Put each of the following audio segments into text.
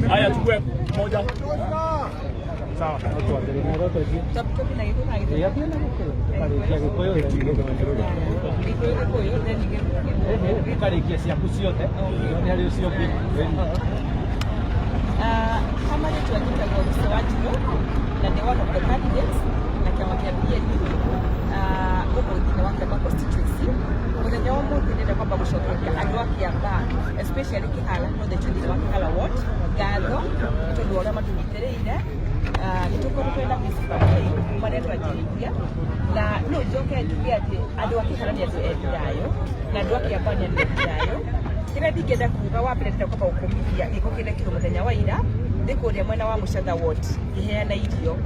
Haya chukue moja. Sawa. Kama ni tuandika kwa msawati na ni one of the candidates na kama kia BNP huko wengine wake kwa constituency mwenye wamo ndio kwamba kushotoka alikuwa kiamba especially kihala no the children wake hala what galo ndio wale matumitere nituko kwenda kisipa maneno ya jiribia na no joke ya ati adwa kihala ni yayo na adwa kiamba ni yayo kila digenda kuga wa president kwamba ukomithia iko kile kilo muthenya wa ira ndikuria mwena wa Muchatha ward iheana irio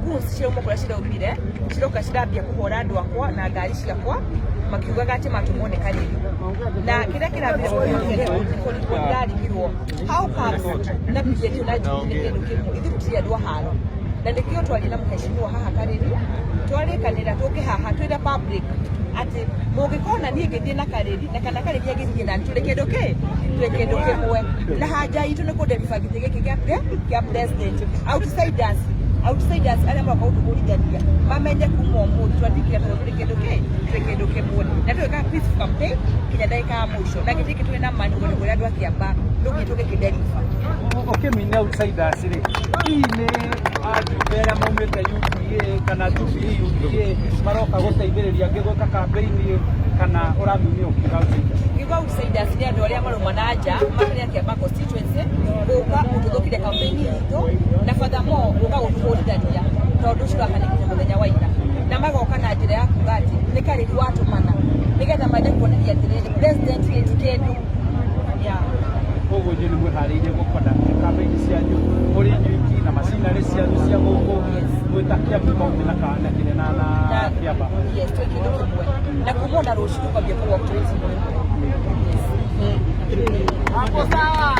goods cio mukura ciraumire ciroka cirambia kuhora andu akwa na ngari ciakwa makiugaga ati matumone kanini na kila kirambia kurirwo how comes na bidetio na kindu kimu ithuti andu haro na ndikio twali na mheshimiwa haha kariri twarikanira tuke haha twira public ati mugikona nie ngithie na kariri na kana kariri agithie na tule kindu kimwe na haja itu ni kudeliver githige kia president outsiders ale mwaka utuburigania mamenye kumomo twandikira tuli kindu kimwe na tweka peace campaign kinya daika ya mwisho na githike twina mani gure andu akiamba ndugi tuge kideliver mine outsiders ri ine ajubera maumete UPA kana UPA maroka guteithiriria ngigweka campaign kana uramini ukiuga outsiders ni andu aria maruma na nja makire akiamba constituency guka ututhukire campaign itu na furthermore guka gutuhurithania tondu cirakanĩkire muthenya wa ira na magoka na njĩra ya kuga ati nĩ karĩri watumana nĩgetha mende kuoneria atĩrĩrĩ president gĩti kĩndũ koguo nĩ mwĩharĩirie gũkona campaign cianyu kũrĩ nyuki na macinarĩ cianyu cia gũkũ gwĩta Kiambu County na Kĩrĩna na Kiambaa twĩ kĩndũ kĩmwe na kuma na rũciũ tũkwambia kũwalk hapo sawa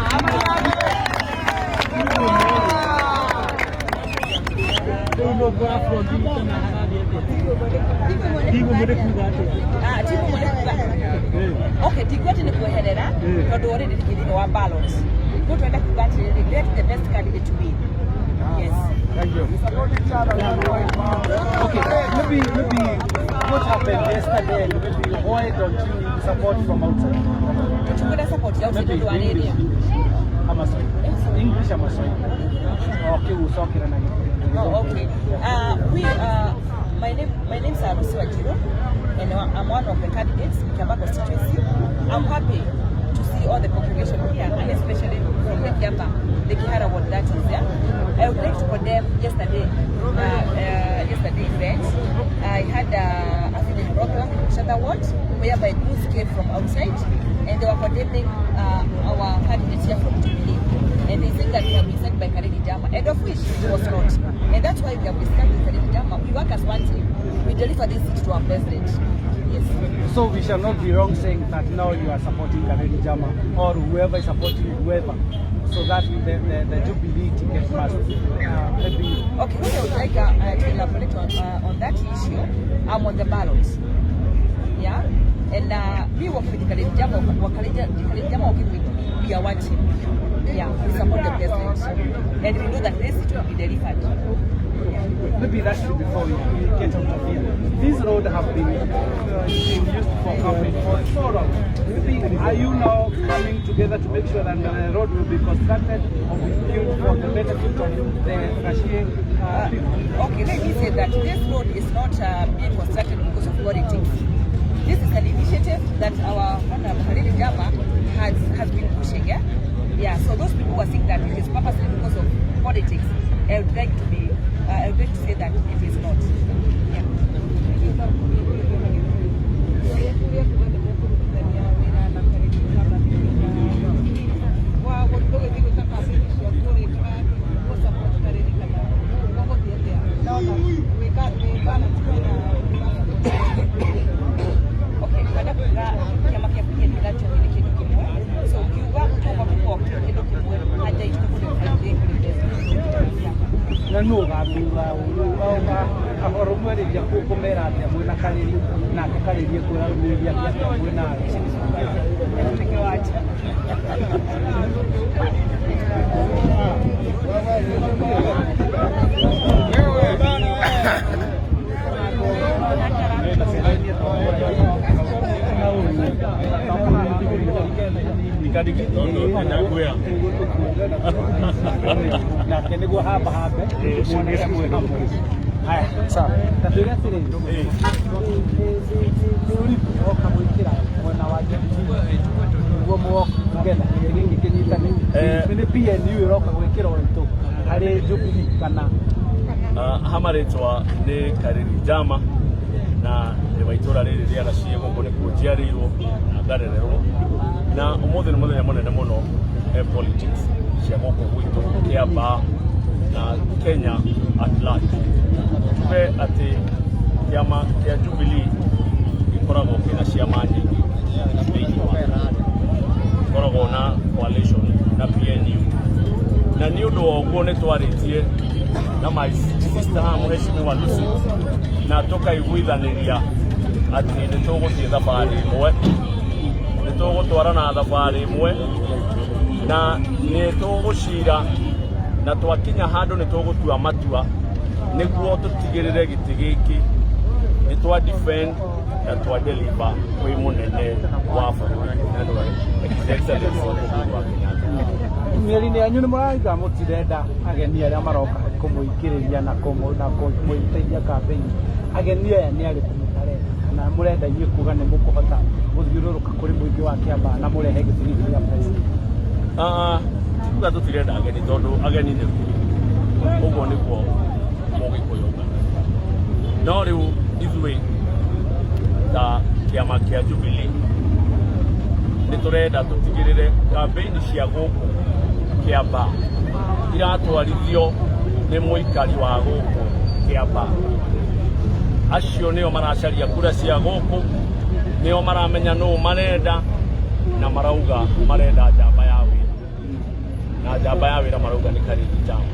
okay tigwati ni kueherera tondu already tikithiko wa balance go twenda kugati let the best candidate to win yes thank you okay maybe what happened yesterday maybe why don't you support from outside tukunda support outside ndo area ama English ama Swahili okay usokira na okay my name is Arusi Wajiro and I'm one of the candidates in Kiambaa constituency. I'm happy to see all the congregation here and especially from the Kiambaa, the Kihara ward that is there. I would like to condemn yesterday event. I had a feeling program in Muchatha ward whereby goods came from outside and they were condemning our candidates here from Jubilee. And they think that we have been sent by Karegi Jama, and of which it was not. And that's why we have discussed with Karegi Jama. We work as one team. We deliver this seat to our president. Yes. So we shall not be wrong saying that now you are supporting Karegi Jama or whoever is supporting whoever, so that the Jubilee ticket must maybe. Okay, what I would like to elaborate on that issue, I'm on the ballot. Yeah? And we work with Karegi Jama, Karegi Jama working with we are one team. Yeah, we support the president. And we know that this seat will be delivered. maybe that should be before we get out of here. These roads have been used for campaign for so long. Maybe are you now coming together to make sure that the road will be constructed or be built for the benefit of the Kashie people? Okay, let me say that this road is not being constructed because of politics. This is an initiative that our Honorable Khalid Jama has been pushing. Yeah. So those people who are saying that it is purposely because of politics, I would like to say that it is not. Yeah. No gathura uga ahoro mwereria kukumera atia mwina kariri na kariri kwira rumiria atia mwina na kene go haba habe muonere mwe hapo haya sawa tatuga tiri uri oka mwikira mwana wa ngo mo ngena ngi kinyitane ni PNU iroka gwikira wento hari Jubilee kana hamaretwa ni Kariri Jama na nibaitora riri ria Kashie guko ni kujiarirwo na garererwo na umuthi ni muthenya munene muno politics cia guku gwitu Kiambaa na Kenya at large. Tuge ati kiama kia Jubilee ikoragwo kina ciama nyingi thĩinĩ wa ikoragwo na coalition na PNU na nĩ ũndũ wa ũguo nĩ twarĩtie na my sister Mheshimiwa Lucy na tũkaiguithanĩria atĩ nĩ tũgũthiĩ thabarĩ ĩmwe, nĩ tũgũtwarana thabarĩ ĩmwe na nĩ tũgũcira na twakinya handũ nĩ tũgũtua matua nĩguo tũtigĩrĩre gĩtĩ gĩkĩ nĩ twa defend na twa deliver kwĩ mũnene wa bũrũri na nĩwe Excellency wa Kenyatta. Mĩeri-inĩ yanyu nĩ mũrauga mũtirenda ageni arĩa maroka kũmũingĩrĩria na kũmũteithia kambĩini. Ageni aya nĩ arĩkũ mũtarenda kana mũrenda inyuĩ kuuga nĩ mũkũhota gũthiũrũrũka kũrĩ mũingĩ wa Kiambaa na mũrehe gĩtĩ gĩkĩ gĩa president? Tuga tũtirenda ageni tondũ ageni nĩ ũguo nĩguo Mũgĩkũyũ no rĩu ithuĩ ta kĩama kĩa Jubilee nĩ tũrenda tũtigĩrĩre kambĩini cia gũkũ Kiambaa iratwarithio nĩ mũikari wa gũkũ Kiambaa. Acio nĩo maracaria kura cia gũkũ, nĩo maramenya nũũ marenda na marauga marenda njamba ya wĩra na njamba ya wĩra marauga nĩ Kariri Jama.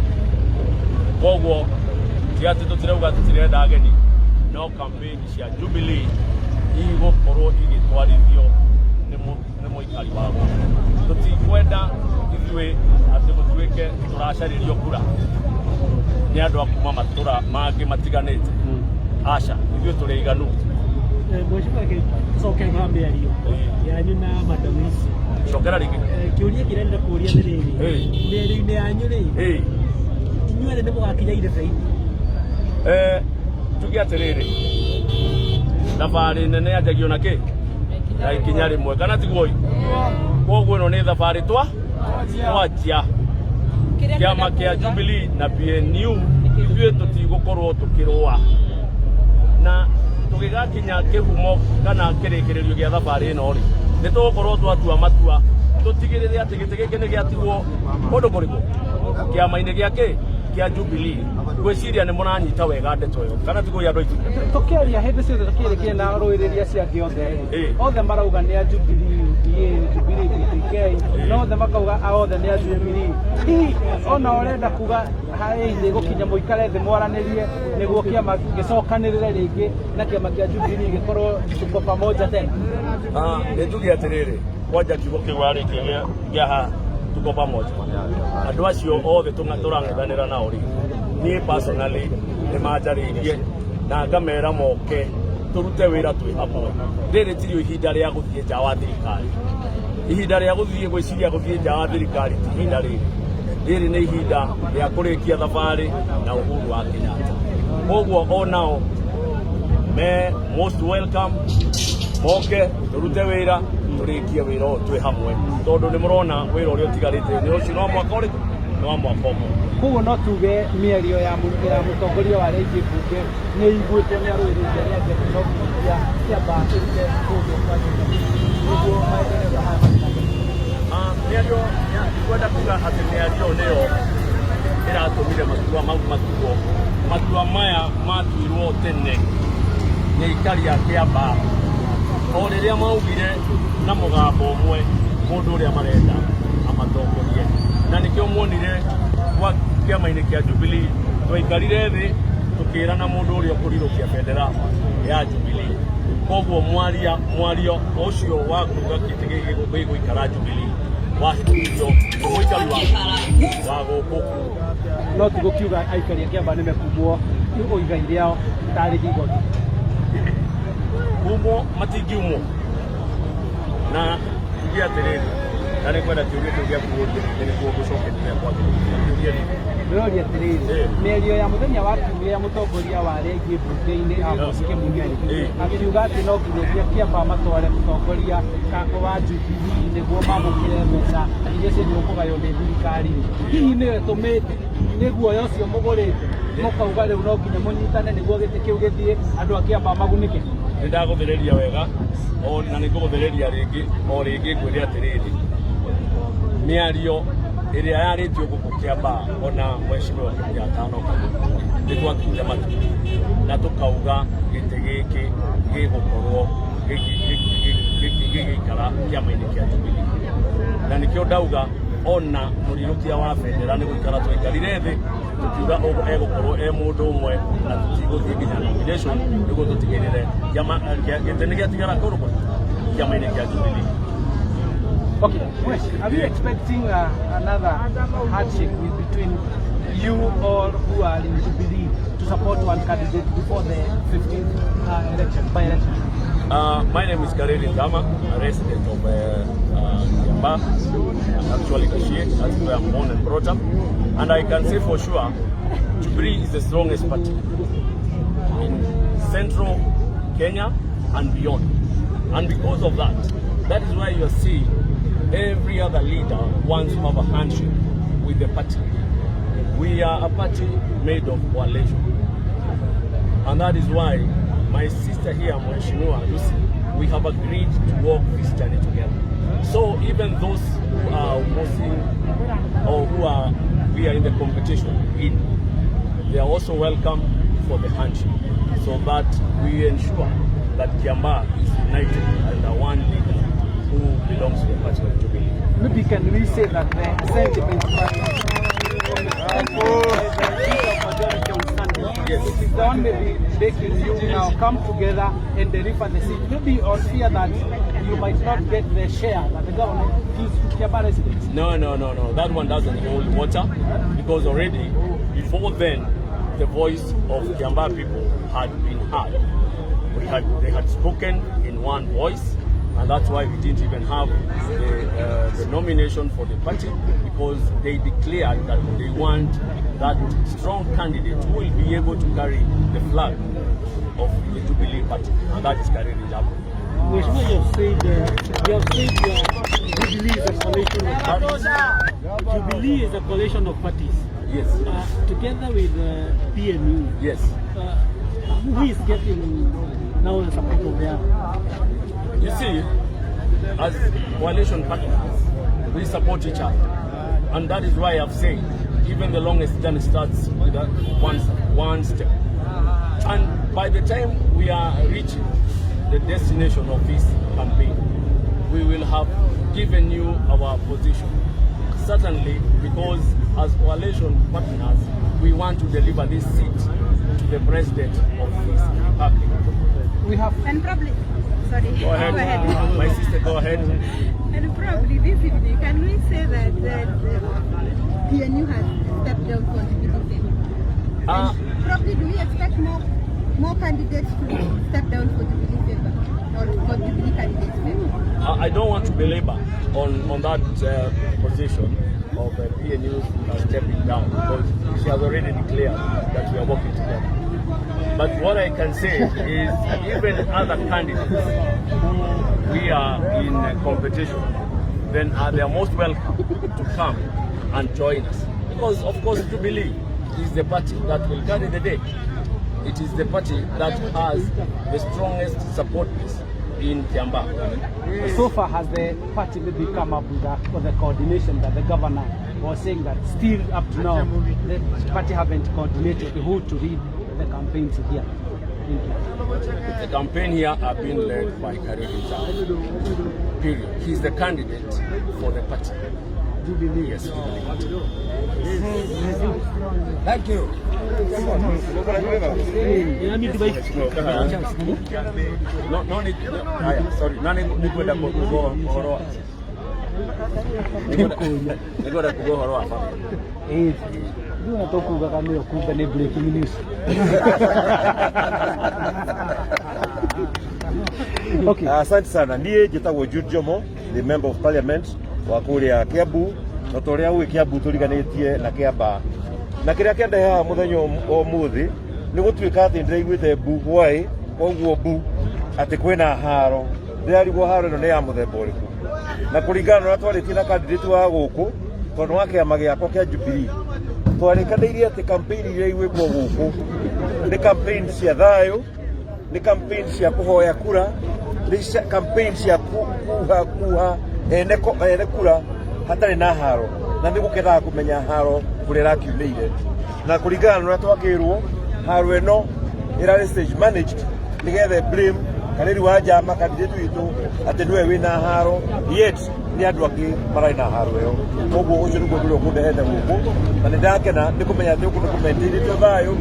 Koguo ti atĩ tũtirauga tũtirenda ageni no kambĩini cia Jubilee igũkorwo igĩtwarithio nĩ mũikari wa gũkũ. Tũtikwenda ithuĩ atĩ gũtuĩke tũracarĩrio kura nĩ andũ a kuma matũra mangĩ matiganĩte. Aca ithuĩ tũrĩ iganu. Mheshimiwa coke mĩario yanyu na Madam Lucy. Cokera rĩngĩ. Kĩũria kĩrenda kũũria nĩ rĩrĩ. Mĩario-inĩ yanyu rĩ. Inyuĩ nĩ mũgakinya irebe-inĩ. Tuge atĩrĩrĩ thabarĩ nene yanjagio na kĩ? Na ikinya rĩmwe kana tiguo? Koguo ĩno nĩ thabarĩ twanjia kĩama kĩa Jubilee na PNU ithuĩ tũtigũkorwo tũkĩrũa na tũgĩgakinya kĩhumo kana kĩrĩkĩrĩrio gĩa thabarĩ ĩno rĩ nĩ tũgũkorwo twatua matua tũtigĩrĩre atĩ gĩtĩ gĩkĩ nĩ gĩatigwo kũndũ kũrĩkũ kĩama-inĩ gĩakĩ kĩa Jubilee. Gwĩciria nĩ mũranyita wega ndeto ĩyo kana tiguo andũ aitũ? Tũkĩaria hĩndĩ ciothe tũkĩrĩkia na rũĩrĩria ciake othe marauga nĩ a Jubilee Jubilee PK no othe makauga othe nĩ a Jubilee. Hihi ona ũrenda kuga harĩ gũkinya mũikare thĩ mwaranĩrie nĩguo kĩama gĩcokanĩrĩre rĩngĩ na kĩama kĩa Jubilee gĩkorwo tuko pamoja tena? Nĩ tuge atĩrĩrĩ kwanja kiugo kĩu arĩkia gĩa haha tuko pamoja. Andũ acio othe tũrang'ethanĩra nao rĩ niĩ personally nĩ manjarĩirie na ngamera moke tũrute wĩra twĩ hamwe. Rĩrĩ tirio ihinda rĩa gũthiĩ nja wa thirikari, ihinda rĩa gũthiĩ gwĩciria gũthiĩ nja wa thirikari ti ihinda rĩrĩ. Rĩrĩ nĩ ihinda rĩa kũrĩkia thabarĩ na Uhuru wa Kenyatta. Koguo o nao me most welcome, moke tũrute wĩra tũrĩkie wĩra ũyũ twĩ hamwe, tondũ nĩ mũrona wĩra ũrĩa ũtigarĩte nĩ ũcio no mwaka ũrĩkũ, nĩ wa mwaka ũmwe. Koguo no tuge mĩario ya mũtongoria wa rĩngĩ mbunge nĩ iguĩtwo nĩ arũĩrĩire rĩa teknolojia Kĩambaa kĩrute kũndũ kwa nĩguo maendeleo haya matinagĩrĩra. Mĩario kwenda kuga atĩ mĩario nĩyo ĩratũmire matua mau matua maya matuirwo tene nĩ aikari a Kĩambaa, o rĩrĩa maugire na mũgambo ũmwe mũndũ ũrĩa marenda amatongorie, na nĩkĩo muonire kwa kĩama-inĩ kĩa Jubilee twaikarire thĩ tũkĩrana mũndũ ũrĩa ũkũrirũkia bendera ya Jubilee. Koguo mwario ũcio wa kuga kĩtĩ gĩkĩ gĩgũikara Jubilee wahĩtũkirio nĩ mũikari wa gũkũ. No tũgũkiuga aikari a Kĩambaa nĩmekumbwo igai rĩao tarĩ igoti. Kumbwo matingiumwo na tuge atĩrĩrĩ, na nĩ kwenda kĩũria kĩu gĩa kuoria nĩguo gũcokeria kwagĩrĩire. Ndĩroria atĩrĩrĩ, mĩario ya mũthenya wa kiumia ya mũtongoria wa rĩngĩ mbunge-inĩ Amos Kĩmunyai akiuga atĩ no nginyagia Kĩambaa matware mũtongoria wa Jubilee nĩguo mamũkĩre mbeca iria ciagĩrĩirwo kũgaywo nĩ thirikari. Hihi nĩwe tũmĩte nĩ guoya ũcio mũgũrĩte mũkauga rĩu no nginya mũnyitane nĩguo gĩtĩ kĩu gĩthiĩ andũ a Kĩambaa magunĩke? Nĩ ndagũthĩrĩria wega na nĩ ngũgũthĩrĩria rĩngĩ ngwĩre atĩrĩrĩ, mĩario ĩrĩa yarĩtio gũkũ Kĩambaa ona Mheshimiwa Kenyatta nĩ twakire matu na tũkauga gĩtĩ gĩkĩ gĩgũkorwo gĩgĩikara kĩama-inĩ kĩa Jubilee, na nĩkĩo ndauga ona mũrirũkia wa bendera nĩ gũikara twaikarire thĩ tũkiuga egũkorwo mũndũ ũmwe na tũtigũthiĩ nginya nomination nĩguo tũtigĩrĩre gĩtĩ nĩ gĩatigara kũrũ kĩama-inĩ kĩa Jubilee. Okay, Wes, are you expecting another handshake between you all who are in Jubilee to support one candidate before the 15th election, by-election? My name is Kareli Ndama, a resident of Kĩambaa, actually Kashie, that's where I'm born and brought up. And I can say for sure, Jubilee is the strongest party in central Kenya and beyond. And because of that, that is why you are seeing every other leader wants to have a handshake with the party. We are a party made of coalition. And that is why my sister here, Mheshimiwa Lucy, we have agreed to walk this journey together. So even those who are opposing or we are in the competition they are also welcome for the handshake, so that we ensure that Kĩambaa is united under one leader who belongs to the party of Jubilee. Maybe can we say that the sentiment yes, it is the one maybe making you now come together and deliver the seat, maybe on fear that you might not get the share that the government gives to Kĩambaa residents? No, that one doesn't hold water, because already before then the voice of Kĩambaa people had been heard. They had spoken in one voice, and that's why we didn't even have the nomination for the party, because they declared that they want that strong candidate who will be able to carry the flag of the Jubilee party, and that is Kareli Ndama. Mheshimiwa, you have said Jubilee is a coalition of parties. Jubilee is a coalition of parties. Yes. Together with PNU. Yes. Who is getting now the support of their? You see, as coalition partners, we support each other, and that is why I've said even the longest journey starts with one step. And by the time we are reaching the destination of this campaign, we will have given you our position. Certainly, because as coalition partners, we want to deliver this seat to the president of this republic. We have and probably, sorry, go ahead. My sister, go ahead. And probably this evening, can we say that the PNU has stepped down from the Probably, do we expect more candidates to step down for Jubilee favor or for Jubilee candidates favor? I don't want to belabor on that position of PNU stepping down because she has already declared that we are working together. But what I can say is even other candidates who we are in competition, then they are most welcome to come and join us. Because of course Jubilee is the party that will carry the day. It is the party that has the strongest support base in Kiambaa. So far, has the party maybe come up with the coordination that the governor was saying that still up to now, the party haven't coordinated who to lead the campaigns here? The campaign here have been led by Kareri Jama. Period. He's the candidate for the party. Yes. Thank you. No need. Sorry. Nani nikwenda kugohoroa. Nikwenda kugohoroa hapa. Ndio natokuga kama hiyo kumbe ni breaking news. Okay. Asante sana. Ndiye njĩtagwo Jude Jomo, the member of parliament wa kũrĩa Kiambu. Na tũrĩa ũĩ Kiambu tũriganĩtie na Kiambaa. Na kĩrĩa kĩandehe haha mũthenya ũmũthĩ nĩ gũtuĩka atĩ ndĩraiguĩte mbu hwaĩ, koguo mbu atĩ kwĩna haro. Ndĩrarigwo haro ĩno nĩ ya mũthemba ũrĩkũ. Na kũringana na ũrĩa twarĩtie na candidate wa gũkũ, tondũ wa kĩama gĩakwa kĩa Jubilee, twarĩkanĩirie atĩ campaign iria igwĩkwo gũkũ nĩ campaign cia thayũ, nĩ campaign cia kũhoya kura, nĩ campaign cia kuha ene kura hatarĩ na haro, na nĩ gũkendaga kũmenya haro kũrĩa ĩrakiumĩire. Na kũringana na ũrĩa twakĩrwo, haro ĩno ĩrarĩ stage managed nĩgetha blame Kareri wa Jama candidate witũ atĩ nĩwe wĩna haro, yet nĩ andũ angĩ mararĩ na haro ĩyo. Koguo ũcio nĩguo ũndũ ũrĩa ũkũndehete gũkũ, na nĩ ndakena nĩ kũmenya atĩ ũkũ nĩ kũmaintainĩtio thayũ,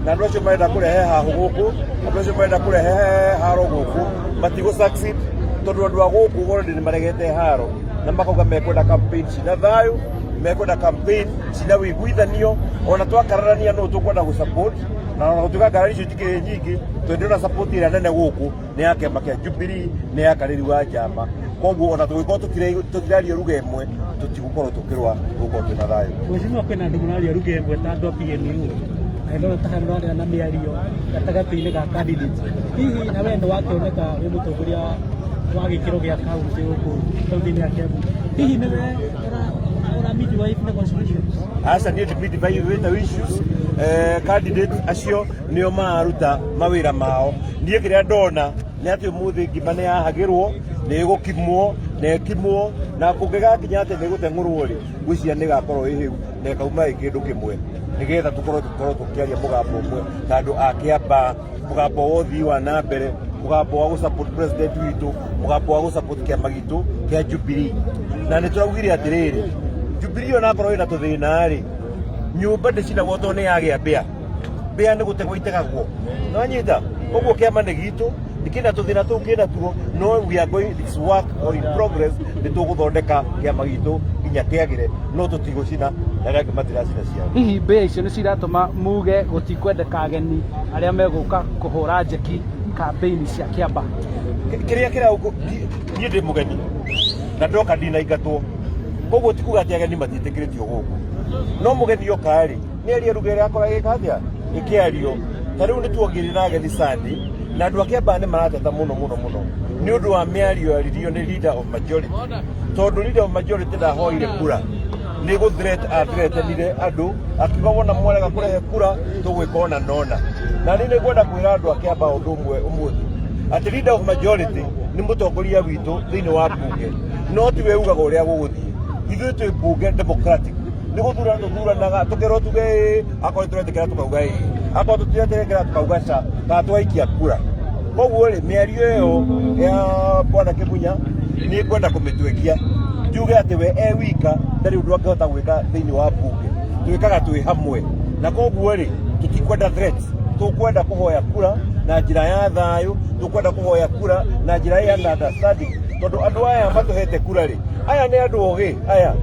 na andũ acio marenda kũrehe hahũ gũkũ, andũ acio marenda kũrehe haro gũkũ matigũ succeed, tondũ andũ a gũkũ already nĩ maregete haro na makauga mekwenda campaign cina thayũ, mekwenda campaign cina wĩiguithanio, ona twakararania no tũkwenda gũsupport, na ona gũtuĩka ngarari icio itikĩrĩ nyingĩ, tondũ na support ĩrĩa nene gũkũ nĩ ya kĩama kĩa Jubilee, nĩ ya Kareri wa Jama. Koguo ona tũgĩkorwo tũkiraria ruga ĩmwe tũtigũkorwo tũkĩrũa gũkorwo twĩna thayũ. Mheshimiwa, kwĩna andũ mararia ruga ĩmwe ta andũ a PNU, na ndio tahana na mĩario gatagatĩ-inĩ ga candidates. Hihi na wendo wakĩoneka wĩ mũtongoria wa gĩkĩro gĩa kaunti gũkũ kaunti-inĩ ya Kiambu, hihi nĩwe ũramidwife negotiations? Aca niĩ ndimidwife issues. Candidate acio nĩo mararuta mawĩra mao. Niĩ kĩrĩa ndona nĩ atĩ ũmũthĩ ngima nĩ yahagĩrwo, nĩ gũkimwo, na ĩkimwo, na kũngĩgakinya atĩ nĩ gũteng'ũrwo rĩ, ngwĩciria nĩ ĩgakorwo ĩ hĩu na ĩkauma ĩ kĩndũ kĩmwe, nĩgetha tũkorwo tũkĩaria mũgambo ũmwe ta andũ a Kiambaa, mũgambo wa ũthii wa na mbere, mũgambo wa gũsupport president witũ, mũgambo wa gũsupport kĩama gitũ kĩa Jubilee. Na nĩ tũraugire atĩrĩrĩ, Jubilee ona akorwo ĩna tũthĩna rĩ, nyũmba ndĩcinagwo tondũ nĩ yagĩa mbĩa. Mbĩa nĩ gũtegwo itegagwo. Nĩwanyita? Ũguo kĩama nĩ gitũ, kĩna tũthĩna tũu kĩna tuo, no we are going, this work or in progress, nĩ tũgũthondeka kĩama gitũ nginya kĩagĩre, no tũtigũcina na rĩngĩ matiracina ciao. Hihi mbĩa icio nĩ ciratũma muge gũtikwendeka ageni arĩa megũka kũhũra njeki campaign cia Kiambaa? Kĩrĩa kĩraũkũ niĩ ndĩ mũgeni na ndoka ndinaingatwo, koguo ti kuga atĩ ageni matiĩtĩkĩrĩtio gũkũ, no mũgeni oka rĩ nĩ aria ruga ĩrĩa akora gĩka atĩa ĩkĩario. Ta rĩu nĩ tuongerera ageni Sunday na andũ a Kiambaa nĩ marateta mũno nĩ ũndũ wa mĩario yaririo nĩ leader of majority, tondũ leader of majority ndahoire kura, nĩ gũthreatenire andũ akiuga wona mwarega kũrehe kura tũgwĩka ona nona. Na niĩ nĩngwenda kwĩra andũ a Kiambaa ũndũ ũmwe ũmũthĩ atĩ leader of majority nĩ mũtongoria witũ thĩinĩ wa mbunge, no tiwe ugaga ũrĩa gũgũthiĩ. Ithuĩ twĩ mbunge democratic, nĩ gũthurana tũthuranaga, tũkerwo tuge akorwo tũretĩkĩra tũkauga ĩĩ, akorwo tũtiretĩkĩra tũkauga ca, kana twaikia kura. Koguo rĩ mĩario ĩyo ya Bwana Kĩmunya nĩ ngwenda kũmĩtwekia, njuge atĩ we wika ndarĩ ũndũ angĩhota gwĩka thĩinĩ wa mbunge, twĩkaga twĩ hamwe. Na koguo rĩ tũtikwenda threats, tũkwenda kũhoya kura na njĩra ya thayũ, tũkwenda kũhoya kura na njĩra ya understanding, tondũ andũ aya matũhete kura rĩ, aya nĩ andũ ogĩ, aya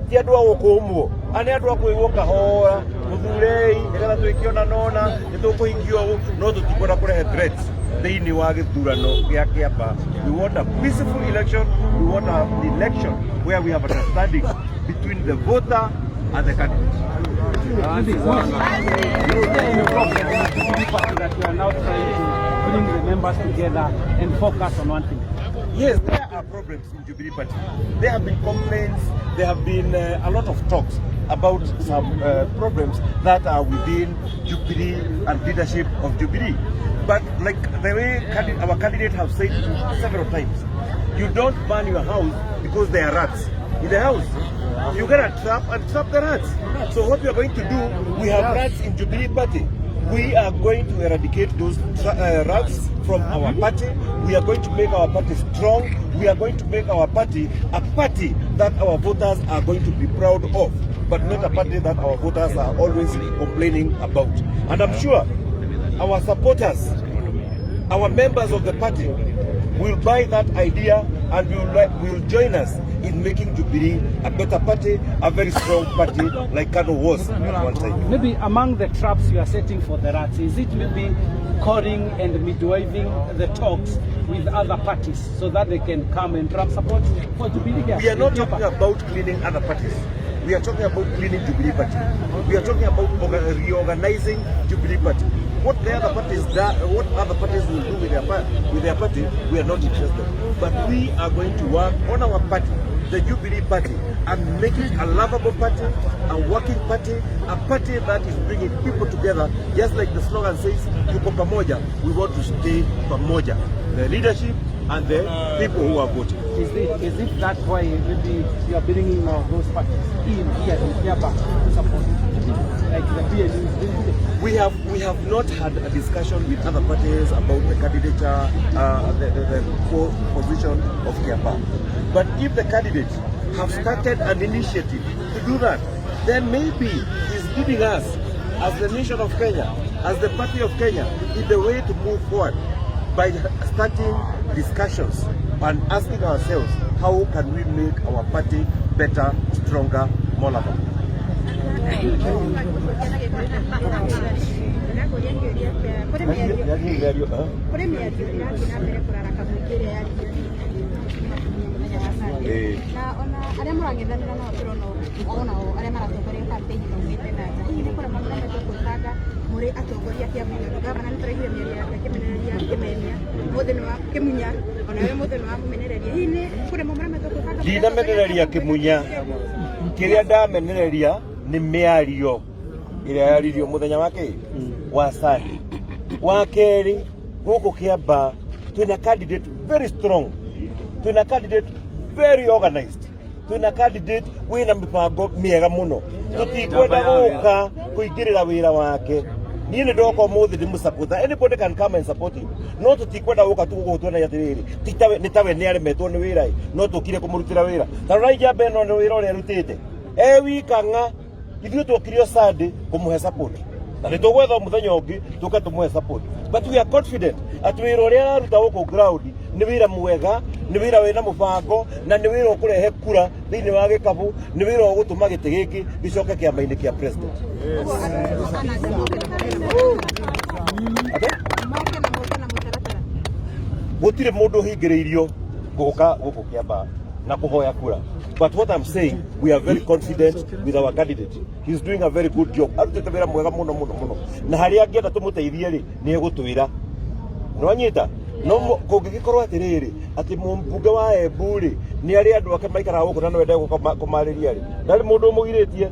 ti andũ a gũkũmwo, aya nĩ andũ a kwĩrwo kahora muthurei nigetha twikiona nona nitukuhingio no tutikwenda kurehe threats thiini wa githurano gia Kiamba. We want a peaceful election. We want an election where we have understanding between the voter and the candidate. That we are now trying to bring the members together and focus on one thing. Yes, there are problems in Jubilee Party. There have been complaints, there have been a lot of talks about some problems that are within Jubilee and leadership of Jubilee. But like the way our candidate have said several times, you don't burn your house because there are rats in the house. You get a trap and trap the rats. So what we are going to do, we have rats in Jubilee Party. We are going to eradicate those rats from our party. We are going to make our party strong. We are going to make our party a party that our voters are going to be proud of, but not a party that our voters are always complaining about. And I'm sure our supporters, our members of the party will buy that idea and will join us in making Jubilee a better party, a very strong party like Kano was at one time. Maybe among the traps you are setting for the rats, is it maybe calling and midwaving the talks with other parties so that they can come and trap support for Jubilee? We are not talking about cleaning other parties. We are talking about cleaning Jubilee Party. We are talking about reorganizing Jubilee Party. What other parties will do with their party, we are not interested. But we are going to work on our party, the Jubilee Party, and make it a lovable party, a working party, a party that is bringing people together. Just like the slogan says, Tuko Pamoja, we want to stay Pamoja. The leadership and the people who are voting. Is it that why maybe you are bringing those parties in here in Kiamba to support like the PLU is doing? We have not had a discussion with other parties about the candidature, the position of Kiamba. But if the candidates have started an initiative to do that, then maybe he's giving us, as the nation of Kenya, as the party of Kenya, in the way to move forward by starting discussions and asking ourselves, how can we make our party better, stronger, more lovable? Ndinamenereria Kimunya, kiria ndamenereria ni miario iria yaririo muthenya wake wa Sunday. Wa keri guku Kiamba twina candidate very strong, twina candidate very organized, twina candidate wina mipango miega muno. Tutikwenda guka kuingirira wira wake. Niĩ nĩ ndoka ũmũthĩ ndĩmũsupport. Anybody can come and support him. No tutikwenda gũka tu gũgũtuona atĩrĩrĩ. Nĩ tawe nĩ aremetwo nĩ wĩra, no tũkire kũmũrutĩra wĩra. Tarora Njamba ĩno nĩ wĩra ũrĩa arutĩte. Wika ng'a ithuĩ tũkirio Sunday kũmũhe support. Na nĩ tũgwetha mũthenya ũngĩ tũke tũmũhe support. But we are confident atĩ wĩra ũrĩa araruta gũkũ ground nĩ wĩra mwega, nĩ wĩra wĩna mũbango, na nĩ wĩra ũkũrehe kura thĩinĩ wa gĩkabũ, nĩ wĩra ũgũtũma gĩtĩ gĩkĩ gĩcoke kĩama-inĩ kĩa president. Gũtirĩ mũndũ ũhingĩrĩirio gũka gũkũ Kiamba na kũhoya kura. But what I'm saying, we are very confident with our candidate. He's doing a very good job. Arutĩte wĩra mwega mũno mũno mũno. Na harĩa angĩenda tũmũteithie rĩ, nĩ egũtwĩra. Nĩwanyita? No kũngĩgĩkorwo atĩrĩrĩ, atĩ mũmbunge wa Embu rĩ, nĩ arĩ andũ ake maikaraga gũkũ na no ende kũmarĩria rĩ. Ndarĩ mũndũ ũmũgirĩtie.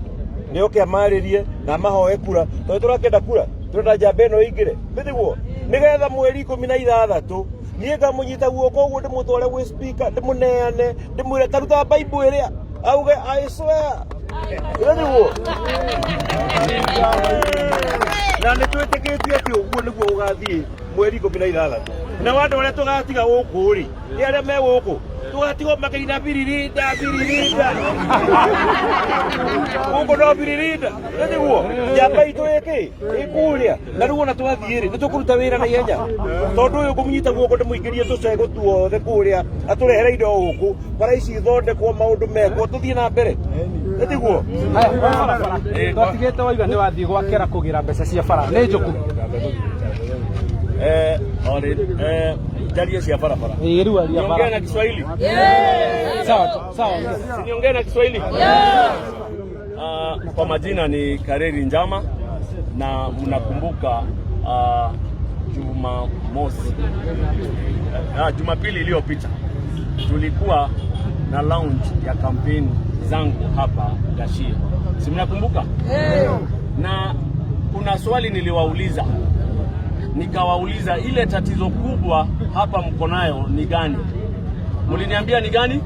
Nĩ oke amarĩrie na mahoe kura. Tondũ tũrakĩenda kura, tũrenda Njamba ĩno ĩingĩre. Nĩguo, nĩgetha mweri 16 niĩ ngamũnyita guoko ũguo ndĩmũtware gwĩ speaker, ndĩmũneane, ndĩmwĩre taruta Bible ĩrĩa auge I swear. Nĩguo. Na nĩ twĩtĩkĩtie atĩ ũguo nĩguo ũgathiĩ mweri 16. Na andũ arĩa tũgatiga gũkũ rĩ, nĩ arĩa me gũkũ tugatigo makaina biririnda ugo no biririnda niguo njamba itu iki ikuria na riu ona twathiiri ni tukuruta wira na ihenya tondu uyu ngumunyita guoko ndimuingirie tucego tuothe kuria aturehere indo huku bara ici ithondekwo maundu mekwo tuthie na mbere niguo twatigite waiga ni wathii gwakera kugira mbeca cia bara ni njuku jalia cia barabara. Niongee na Kiswahili? Sawa, sawa. Niongee na Kiswahili? Kwa majina ni Kareri Njama na mnakumbuka Jumapili iliyopita tulikuwa na launch ya kampeni zangu hapa Gashie. Si mnakumbuka? Na kuna swali niliwauliza. Nikawauliza ile tatizo kubwa hapa mko nayo ni gani? Muliniambia ni gani?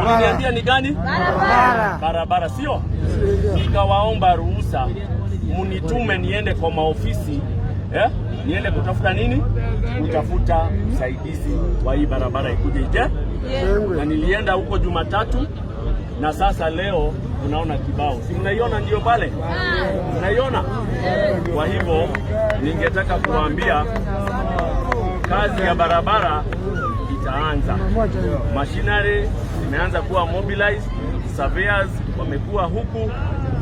Muliniambia ni gani? Barabara sio? Nikawaomba ruhusa munitume niende kwa maofisi niende kutafuta nini? Kutafuta usaidizi wa hii barabara ikuje ije. Na nilienda huko Jumatatu na sasa leo tunaona kibao. Si mnaiona ndio pale? Mnaiona? Kwa hivyo ningetaka kuambia kazi ya barabara itaanza. Machinery imeanza kuwa mobilized, surveyors wamekuwa huku.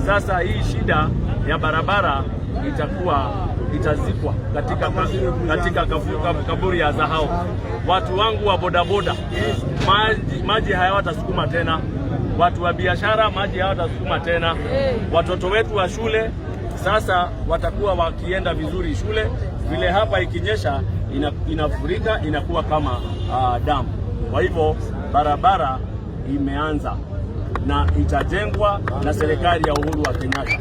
Sasa hii shida ya barabara itazikwa katika kaburi ya Zahau. Watu wangu wa bodaboda, maji hayawatasukuma tena. Watu wa biashara, maji hawatasukuma tena. Watoto wetu wa shule sasa watakuwa wakienda vizuri shule. Vile hapa ikinyesha inafurika, inakuwa kama damu. Kwa hivyo barabara imeanza na itajengwa na serikali ya Uhuru wa Kenyatta.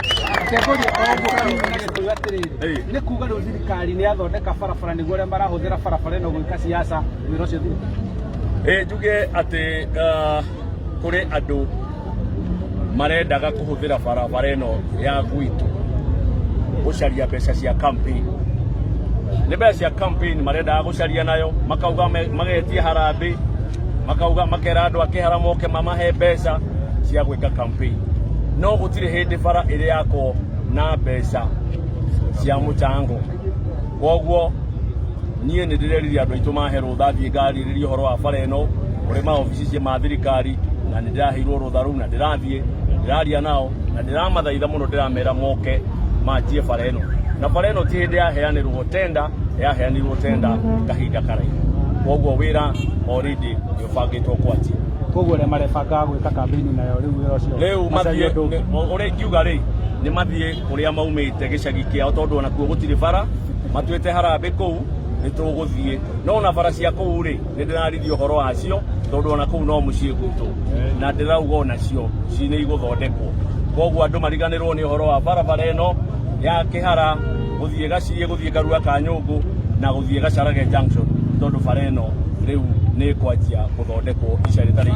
Ni kuga ndo thirikari ni athondeka barabara niguo aria marahuthira barabara ino gwika siasa wira ucio thiri njuge ati kuri andu marendaga kuhuthira barabara ino ya gwitu gucaria mbeca cia campaign. Ni mbeca cia campaign marendaga gucaria nayo, makauga magetie harambe, makauga makera andu akihara moke mamahe mbeca cia gwika campaign. No gutire hindi bara iri yako na mbeca cia mucango. Koguo nie ni ndireriria andu aitu maherwo thathi ngari riri horo wa bara ino kuri ma ofisi cia mathirikari, na ni ndiraheirwo rutha ruu na ndirathie ndiraria nao na ndiramathaitha muno ndiramera moke manjie bara ino. Na bara ino ti hindi yaheanirwo tenda, yaheanirwo tenda kahinda karaihu. Koguo wira already yobangitwo kwanjia. Koguo le marefanga gwika kampeni nayo riu wira ucio riu mathie uri kiuga ri ni mathie kuria maumite gicagi kiao tondu ona kuo gutiri bara matwete harambe kou ni tuguthie no na bara cia kou ri ni ndirarithio horo wacio tondu ona kou no mucie gwitu na ndirauga ona cio cine iguthondekwo. Koguo andu mariganirwo ni horo wa bara ino ya Kihara guthie Gashie guthie Karua ka Nyungu na guthie Gacarage Junction tondu bara ino riu ni kwanjia guthondekwo ica ritari.